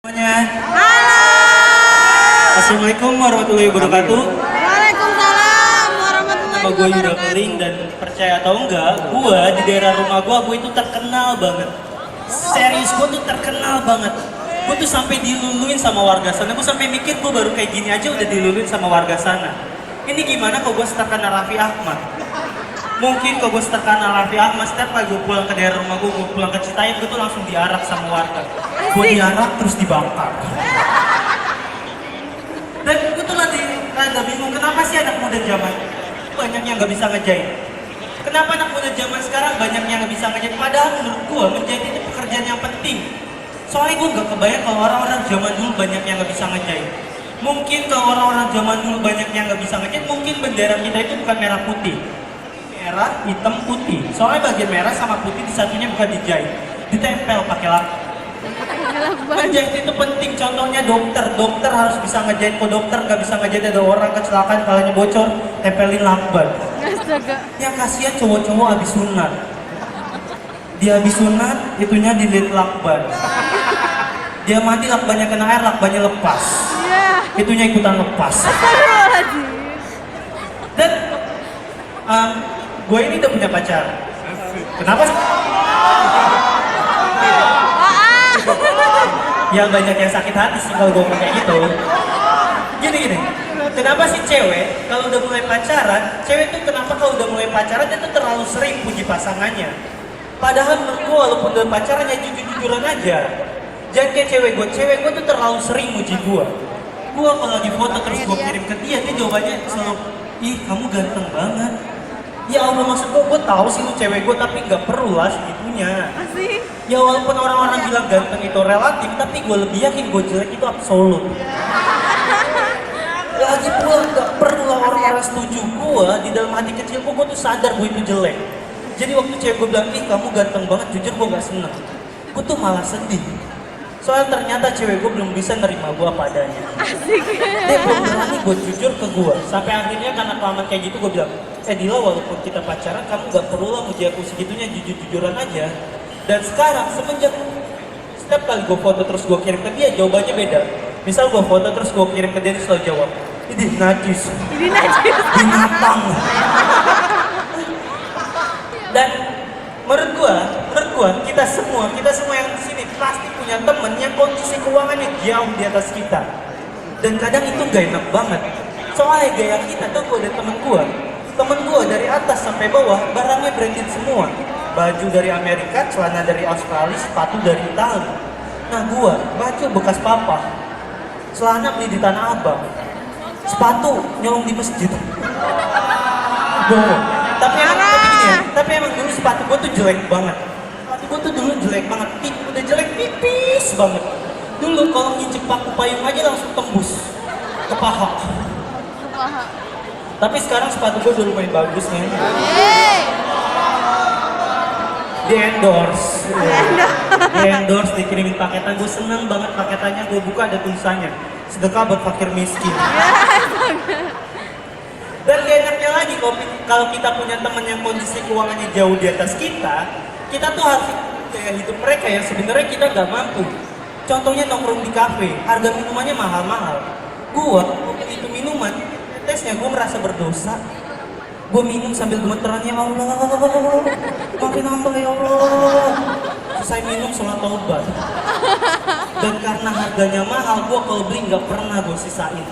Semuanya. Halo. Assalamualaikum warahmatullahi wabarakatuh. Waalaikumsalam warahmatullahi Nama gue Yuda wabarakatuh. Keling dan percaya atau enggak, gue di daerah rumah gue itu terkenal banget. Serius, gue tuh terkenal banget. Gue tuh sampai diluluin sama warga sana. Gue sampai mikir gue baru kayak gini aja udah diluluin sama warga sana. Ini gimana kalau gue terkenal Raffi Ahmad? Mungkin kalau gue terkenal Raffi Ahmad, setiap kali gue pulang ke daerah rumah gue pulang ke Citayam, gue tuh langsung diarak sama warga. Gue diarak terus dibakar. Dan gue tuh lagi rada bingung, kenapa sih anak muda zaman banyak yang nggak bisa ngejahit? Kenapa anak muda zaman sekarang banyak yang nggak bisa ngejahit? Padahal menurut gue menjahit itu pekerjaan yang penting. Soalnya gue nggak kebayang kalau orang-orang zaman dulu banyak yang nggak bisa ngejahit. Mungkin kalau orang-orang zaman dulu banyak yang nggak bisa ngejahit, mungkin bendera kita itu bukan merah putih, merah, hitam, putih. Soalnya bagian merah sama putih di satunya bukan dijahit, ditempel pakai lak. Menjahit itu penting, contohnya dokter harus bisa ngejahit. Kok dokter nggak bisa ngejahit, ada orang kecelakaan palanya bocor, tempelin lakban. Astaga. Yang kasihan cowok-cowok habis sunat, dia habis sunat itunya dililit lakban, dia mati lakbannya kena air, lakbannya lepas, Iya. itunya ikutan lepas. Astagfirullahaladzim. Dan gue ini udah punya pacar. Kenapa sih? Ya banyak yang sakit hati sih kalau gue ngomong kayak gitu. Gini. Kenapa sih cewek kalau udah mulai pacaran, cewek tuh kenapa kalau udah mulai pacaran dia tuh terlalu sering puji pasangannya. Padahal menurut gue walaupun udah pacaran ya jujur-jujuran aja. Jangan kayak cewek gue tuh terlalu sering muji gue. Gue kalau lagi foto terus gue kirim ke dia jawabannya selalu, ih kamu ganteng banget. Ya Allah, maksud gue tahu sih lu cewek gue, tapi nggak perlu lah segitunya. Masih. Ya walaupun orang-orang bilang ganteng itu relatif, tapi gue lebih yakin gue jelek itu absolut. Lagi pula nggak perlu lah orang-orang setuju gue, di dalam hati kecil gue tuh sadar gue itu jelek. Jadi waktu cewek gue bilang, ih kamu ganteng banget, jujur gue nggak seneng. Gue tuh malah sedih. Soalnya ternyata cewek gue belum bisa nerima gue apa adanya. Asik. Dia belum berani buat jujur ke gue. Sampai akhirnya karena kelamaan kayak gitu gue bilang, Dila walaupun kita pacaran kamu gak perlu lah muji aku segitunya, jujur-jujuran aja. Dan sekarang semenjak setiap kali gue foto terus gue kirim ke dia jawabannya beda. Misal gue foto terus gue kirim ke dia, dia selalu jawab, ini najis, Ini najis. binatang. Dan menurut gua kita semua yang di sini pasti punya temen yang kondisi keuangannya jauh di atas kita. Dan kadang itu gak enak banget. Soalnya gaya kita tuh gue ada temen gue dari atas sampai bawah barangnya branded semua. Baju dari Amerika, celana dari Australia, sepatu dari Italia. Nah gue baju bekas papa, celana beli di Tanah Abang, sepatu nyolong di masjid. Bohong. Tapi emang dulu sepatu gue tuh jelek banget. Sepatu gue tuh dulu jelek banget, udah jelek pipis banget. Dulu kalau nginjek paku payung aja langsung tembus ke paha. Tapi sekarang sepatu gue udah lumayan bagus nih. Di endorse, dikirimin paketan. Gue seneng banget paketannya, gue buka ada tulisannya, sedekah buat fakir miskin. Dan gak enaknya lagi kalau kita punya teman yang kondisi keuangannya jauh di atas kita tuh harus kayak hidup mereka yang sebenarnya kita gak mampu. Contohnya nongkrong di kafe, harga minumannya mahal-mahal. Gue itu minuman, tesnya gue merasa berdosa. Gue minum sambil gemeteran, ya Allah, maafin hamba ya Allah. Selesai minum sholat taubat. Dan karena harganya mahal, gue kalau beli nggak pernah gue sisain.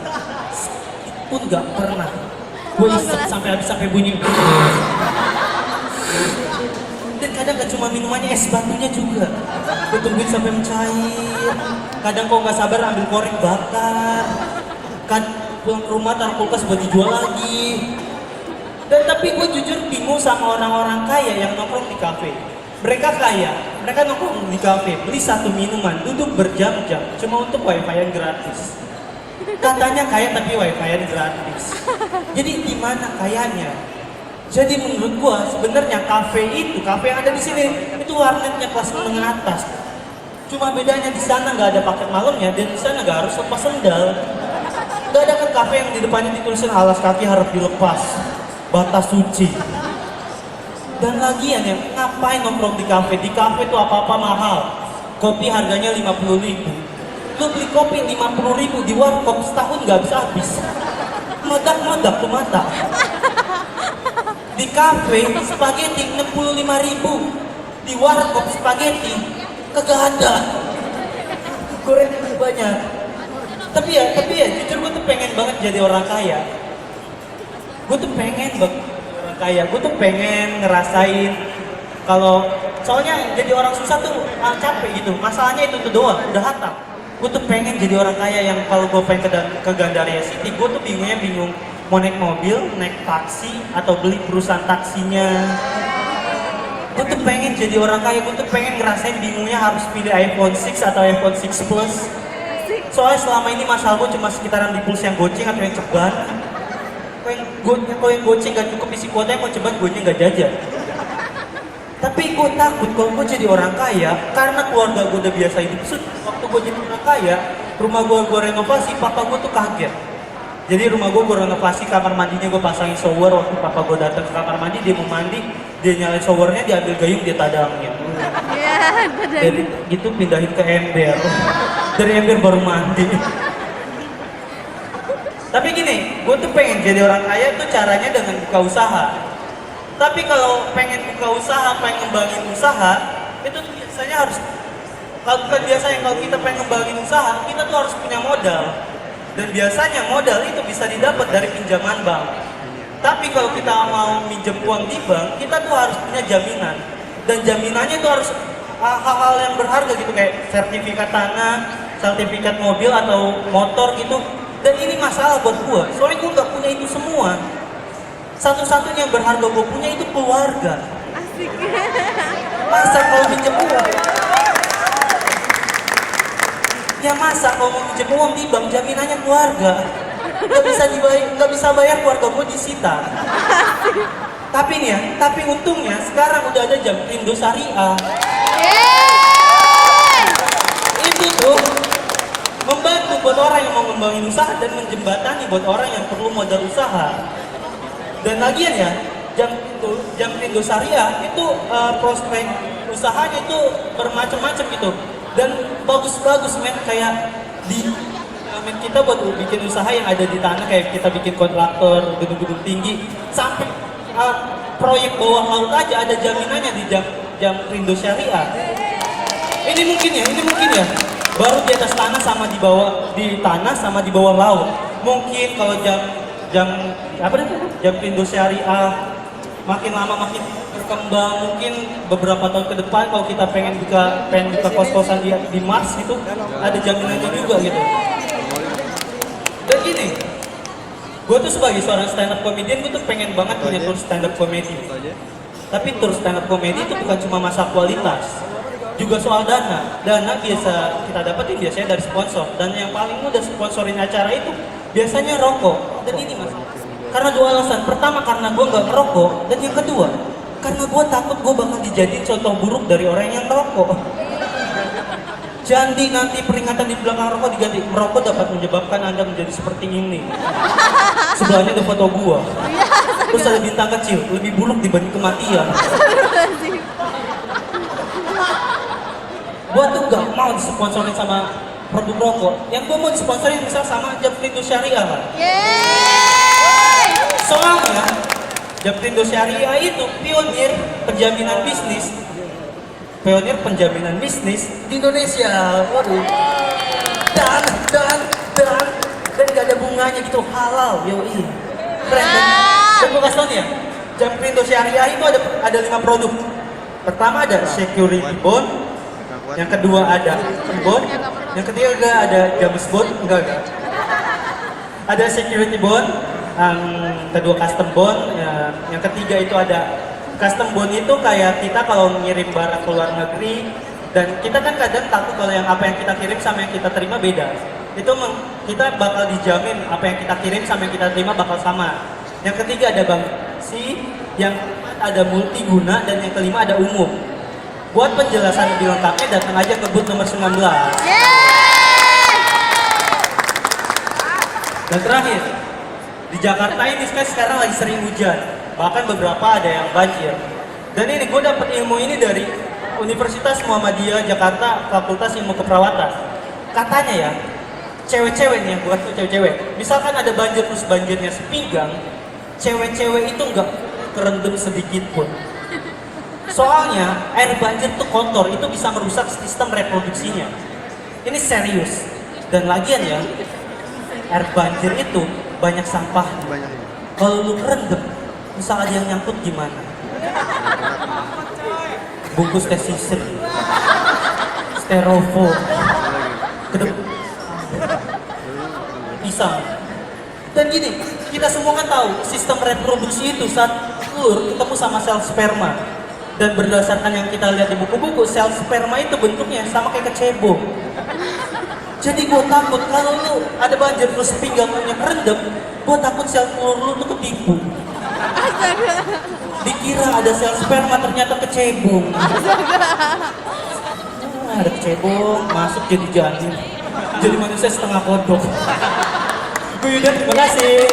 Pun nggak pernah. Gue isep sampai habis, sampai bunyi. Dan kadang gak cuma minumannya, es batunya juga. Gue tungguin sampai mencair. Kadang kok nggak sabar ambil korek bakar. Kan pulang ke rumah taruh kulkas buat dijual lagi. Dan tapi gue jujur bingung sama orang-orang kaya yang nongkrong di kafe. Mereka kaya, mereka nongkrong di kafe, beli satu minuman, duduk berjam-jam cuma untuk wifi-an gratis. Katanya kaya tapi wifi-an gratis. Jadi di mana kayanya? Jadi menurut gue sebenarnya kafe yang ada di sini itu warnetnya kelas menengah atas. Cuma bedanya di sana nggak ada paket malamnya dan di sana nggak harus lepas sendal. Nggak ada kan kafe yang di depannya ditulisin alas kaki harus dilepas, batas suci. Dan lagian yang ngapain nongkrong di kafe? Di kafe tuh apa-apa mahal. Kopi harganya 50.000. Lu beli kopi 50.000 di warkop setahun nggak habis-habis. Meledak-meledak tuh mata. Di kafe spaghetti 65.000, di warkop spaghetti kagak ada. Goreng lebih banyak. Tapi ya jujur gue tuh pengen banget jadi orang kaya. Gue tuh pengen banget jadi orang kaya. Gue tuh pengen ngerasain kalau soalnya jadi orang susah tuh capek gitu. Masalahnya itu tuh doang, udah hatam. Gue tuh pengen jadi orang kaya yang kalau gue pengen ke Gandaria City, gue tuh bingung mau naik mobil, naik taksi, atau beli perusahaan taksinya. Gue tuh pengen jadi orang kaya, gue tuh pengen ngerasain bingungnya harus pilih iPhone 6 atau iPhone 6 Plus. Soalnya selama ini masalah gue cuma sekitaran di pulsa yang goceng atau yang ceban. Kalau yang goceng gak cukup isi kuotanya, mau ceban gue gak jajan. Tapi gue takut kalau gue jadi orang kaya, karena keluarga gue udah biasa hidup. Waktu gue jadi orang kaya, rumah gue renovasi, papa gue tuh kaget. Jadi rumah gue renovasi, kamar mandinya gue pasangin shower. Waktu papa gue datang ke kamar mandi, dia mau mandi, dia nyalain showernya, dia ambil gayung, dia tadangin. Iya, Dari gitu pindahin ke ember. Dari ember baru mandi. Tapi gini, gue tuh pengen jadi orang kaya tuh caranya dengan buka usaha. Tapi kalau pengen buka usaha, pengen ngembangin usaha, itu tuh biasanya harus, kalau bukan biasanya kalau kita pengen ngembangin usaha, kita tuh harus punya modal. Dan biasanya modal itu bisa didapat dari pinjaman bank. Tapi kalau kita mau minjem uang di bank, kita tuh harus punya jaminan. Dan jaminannya itu harus hal-hal yang berharga gitu, kayak sertifikat tanah, sertifikat mobil atau motor gitu. Dan ini masalah buat gue, soalnya gue gak punya itu semua. Satu-satunya yang berharga gue punya itu keluarga. Asik. Masa kalau minjem uang? Ya masa kalau mau minjem uang di bank jaminannya keluarga? Gak bisa bayar, keluarga gue disita. Tapi nih ya, tapi untungnya sekarang udah ada Jampindo Syariah. Itu tuh membantu buat orang yang mau ngembangin usaha dan menjembatani buat orang yang perlu modal usaha. Dan lagian ya, Jampindo Syariah itu prospek usahanya itu bermacam-macam gitu. Dan bagus-bagus men, kayak di kita buat bikin usaha yang ada di tanah, kayak kita bikin kontraktor gedung-gedung tinggi sampai proyek bawah laut aja ada jaminannya di Jampindo Syariah. Ini mungkin ya baru di atas tanah sama di bawah, di tanah sama di bawah laut. Mungkin kalau Jampindo Syariah makin lama makin berkembang, mungkin beberapa tahun ke depan kalau kita pengen buka kos-kosan di Mars gitu, ada jaminannya juga gitu. Dan gini, gue tuh sebagai seorang stand up comedian, gue tuh pengen banget punya tour stand up comedy. Tapi tour stand up comedy itu bukan cuma masalah kualitas, juga soal dana. Dana biasa kita dapetin biasanya dari sponsor, dan yang paling mudah sponsorin acara itu biasanya rokok. Dan ini masalah karena dua alasan. Pertama, karena gue nggak merokok, dan yang kedua karena gue takut gue bakal dijadiin contoh buruk dari orang yang merokok. Jadi nanti peringatan di belakang rokok diganti, merokok dapat menyebabkan Anda menjadi seperti ini. Sebelahnya ada foto gue, terus ada bintang kecil, lebih buruk dibanding kematian. Gue tuh gak mau disponsorin sama produk rokok. Yang gue mau disponsorin misal sama Jampindo Syariah kan. Soalnya Jampindo Syariah itu pionir penjaminan bisnis. Pionir penjaminan bisnis di Indonesia. Waduh. Dan gak ada bunganya gitu, halal. Yoi. Keren kan? Dan gue kasih tau nih ya, Jampindo Syariah itu ada 5 produk. Pertama ada security bond, yang kedua ada bond, yang ketiga ada James Bond, enggak. Ada security bond, yang kedua custom bond, yang ketiga itu ada custom bond. Itu kayak kita kalau ngirim barang ke luar negeri, dan kita kan kadang takut kalau yang apa yang kita kirim sama yang kita terima beda. Itu kita bakal dijamin apa yang kita kirim sama yang kita terima bakal sama. Yang ketiga ada bank C, yang ada multiguna, dan yang kelima ada umum. Buat penjelasan lebih lengkapnya datang aja ke booth nomor 19. Dan terakhir, di Jakarta ini sekarang lagi sering hujan, bahkan beberapa ada yang banjir. Dan ini gue dapet ilmu ini dari Universitas Muhammadiyah Jakarta, Fakultas Ilmu Keperawatan. katanya ya, cewek-cewek nih yang buat tuh cewek-cewek. Misalkan ada banjir terus banjirnya sepinggang, cewek-cewek itu nggak kerendam sedikit pun. Soalnya air banjir tuh kotor, itu bisa merusak sistem reproduksinya. Ini serius. Dan lagian ya, air banjir itu banyak sampah. Kalau lu kerendam, misal ada yang nyangkut gimana? Bungkus teh sisir, styrofoam, kedep, pisang. Dan gini, kita semua kan tahu sistem reproduksi itu saat telur ketemu sama sel sperma. Dan berdasarkan yang kita lihat di buku-buku, sel sperma itu bentuknya sama kayak kecebong. Jadi gue takut kalau lu ada banjir terus pinggangnya kerendam, gue takut sel telur lu tuh ketipu. Astaga. Dikira ada sel sperma, ternyata kecebong. Ada kecebong, masuk jadi janin. Jadi manusia setengah kodok. Gue Yuda, terima kasih.